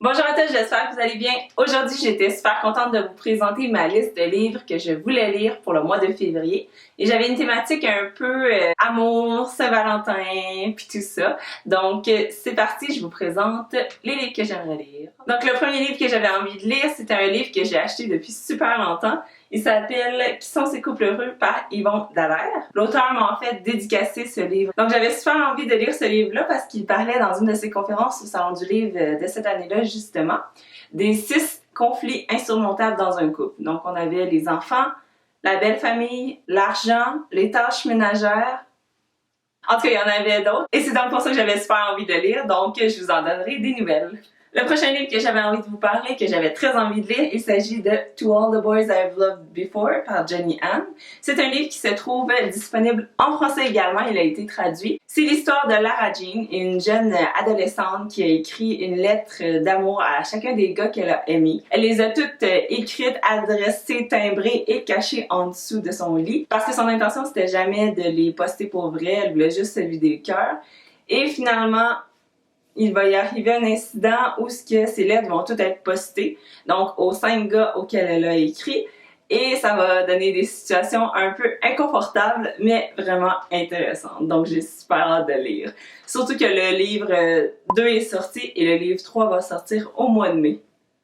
Bonjour à tous, j'espère que vous allez bien. Aujourd'hui, j'étais super contente de vous présenter ma liste de livres que je voulais lire pour le mois de février. Et j'avais une thématique un peu amour, Saint-Valentin, puis tout ça. Donc, c'est parti, je vous présente les livres que j'aimerais lire. Donc, le premier livre que j'avais envie de lire, c'était un livre que j'ai acheté depuis super longtemps. Il s'appelle « Qui sont ces couples heureux » par Yvon Dallaire. L'auteur m'a en fait dédicacé ce livre. Donc j'avais super envie de lire ce livre-là parce qu'il parlait dans une de ses conférences au Salon du Livre de cette année-là, justement, des 6 conflits insurmontables dans un couple. Donc on avait les enfants, la belle famille, l'argent, les tâches ménagères. En tout cas, il y en avait d'autres. Et c'est donc pour ça que j'avais super envie de lire, donc je vous en donnerai des nouvelles. Le prochain livre que j'avais envie de vous parler, que j'avais très envie de lire, il s'agit de To All the Boys I've Loved Before par Jenny Han. C'est un livre qui se trouve disponible en français également, il a été traduit. C'est l'histoire de Lara Jean, une jeune adolescente qui a écrit une lettre d'amour à chacun des gars qu'elle a aimés. Elle les a toutes écrites, adressées, timbrées et cachées en dessous de son lit parce que son intention c'était jamais de les poster pour vrai, elle voulait juste se vider le cœur. Et finalement, il va y arriver un incident où ces lettres vont toutes être postées, donc aux 5 gars auxquels elle a écrit, et ça va donner des situations un peu inconfortables, mais vraiment intéressantes. Donc j'ai super hâte de lire. Surtout que le livre 2 est sorti et le livre 3 va sortir au mois de mai.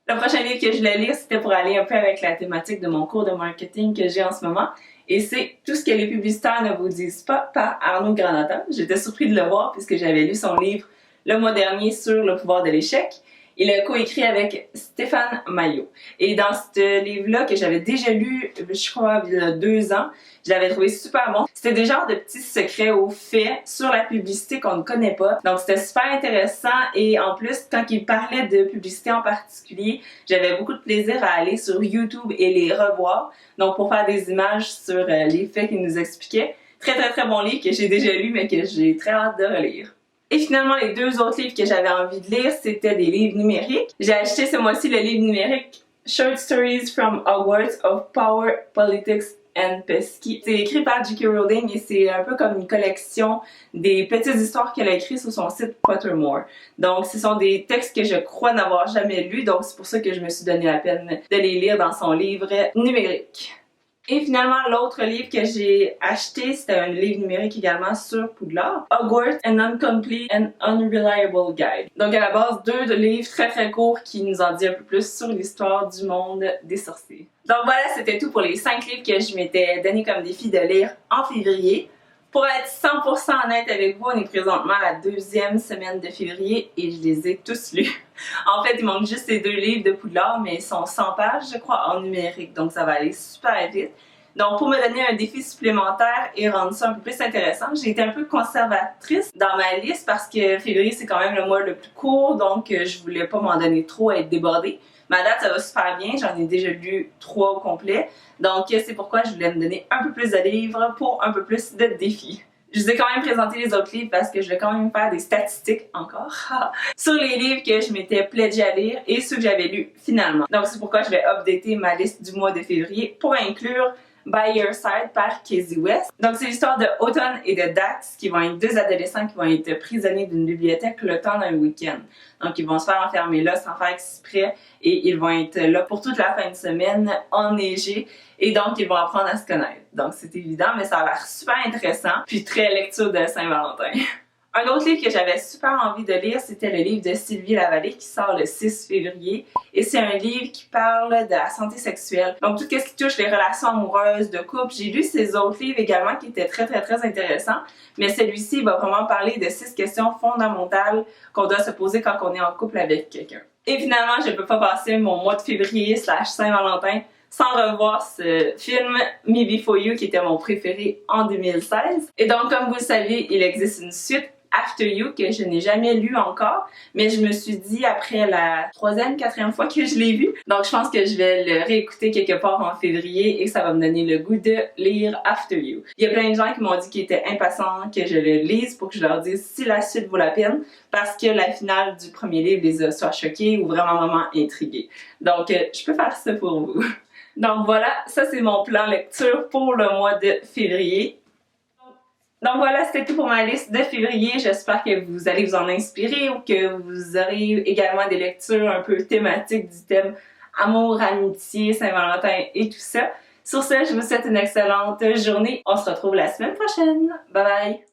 Le prochain livre que je voulais lire, c'était pour aller un peu avec la thématique de mon cours de marketing que j'ai en ce moment. Et c'est Tout ce que les publicitaires ne vous disent pas par Arnaud Granotta. J'étais surpris de le voir puisque j'avais lu son livre le mois dernier sur le pouvoir de l'échec. Il a coécrit avec Stéphane Maillot. Et dans ce livre-là, que j'avais déjà lu, je crois, il y a 2 ans, je l'avais trouvé super bon. C'était des genres de petits secrets aux faits sur la publicité qu'on ne connaît pas. Donc c'était super intéressant et en plus, quand il parlait de publicité en particulier, j'avais beaucoup de plaisir à aller sur YouTube et les revoir. Donc pour faire des images sur les faits qu'il nous expliquait. Très bon livre que j'ai déjà lu mais que j'ai très hâte de relire. Et finalement, les 2 autres livres que j'avais envie de lire, c'était des livres numériques. J'ai acheté ce mois-ci le livre numérique Short Stories from Hogwarts of Power, Politics and Pesky. C'est écrit par J.K. Rowling et c'est un peu comme une collection des petites histoires qu'elle a écrites sur son site Pottermore. Donc, ce sont des textes que je crois n'avoir jamais lus, donc c'est pour ça que je me suis donné la peine de les lire dans son livre numérique. Et finalement, l'autre livre que j'ai acheté, c'était un livre numérique également sur Poudlard, Hogwarts, An Incomplete and Unreliable Guide. Donc à la base, 2 livres très courts qui nous en disent un peu plus sur l'histoire du monde des sorciers. Donc voilà, c'était tout pour les 5 livres que je m'étais donné comme défi de lire en février. Pour être 100% honnête avec vous, on est présentement à la 2e semaine de février et je les ai tous lus. En fait, il manque juste ces 2 livres de Poudlard, mais ils sont 100 pages, je crois, en numérique, donc ça va aller super vite. Donc, pour me donner un défi supplémentaire et rendre ça un peu plus intéressant, j'ai été un peu conservatrice dans ma liste parce que février, c'est quand même le mois le plus court, donc je voulais pas m'en donner trop à être débordée. Ma date, ça va super bien, j'en ai déjà lu 3 au complet, donc c'est pourquoi je voulais me donner un peu plus de livres pour un peu plus de défis. Je vous ai quand même présenté les autres livres parce que je vais quand même faire des statistiques encore sur les livres que je m'étais pledgée à lire et ceux que j'avais lus finalement. Donc c'est pourquoi je vais updater ma liste du mois de février pour inclure By Your Side par Casey West. Donc c'est l'histoire de Autumn et de Dax qui vont être 2 adolescents qui vont être prisonniers d'une bibliothèque le temps d'un week-end. Donc ils vont se faire enfermer là sans faire exprès et ils vont être là pour toute la fin de semaine enneigée et donc ils vont apprendre à se connaître. Donc c'est évident mais ça a l'air super intéressant puis très lecture de Saint-Valentin. Un autre livre que j'avais super envie de lire, c'était le livre de Sylvie Lavallée qui sort le 6 février. Et c'est un livre qui parle de la santé sexuelle. Donc tout ce qui touche les relations amoureuses, de couple. J'ai lu ces autres livres également qui étaient très intéressants. Mais celui-ci va vraiment parler de 6 questions fondamentales qu'on doit se poser quand on est en couple avec quelqu'un. Et finalement, je ne peux pas passer mon mois de février / Saint-Valentin sans revoir ce film Me Before You qui était mon préféré en 2016. Et donc comme vous le savez, il existe une suite After You que je n'ai jamais lu encore, mais je me suis dit après la 3e, 4e fois que je l'ai vu, donc je pense que je vais le réécouter quelque part en février et ça va me donner le goût de lire After You. Il y a plein de gens qui m'ont dit qu'ils étaient impatients que je le lise pour que je leur dise si la suite vaut la peine parce que la finale du premier livre les a soit choqués ou vraiment intrigués. Donc je peux faire ça pour vous. Donc voilà, ça c'est mon plan lecture pour le mois de février. Donc voilà, c'était tout pour ma liste de février. J'espère que vous allez vous en inspirer ou que vous aurez également des lectures un peu thématiques du thème amour, amitié, Saint-Valentin et tout ça. Sur ce, je vous souhaite une excellente journée. On se retrouve la semaine prochaine. Bye bye!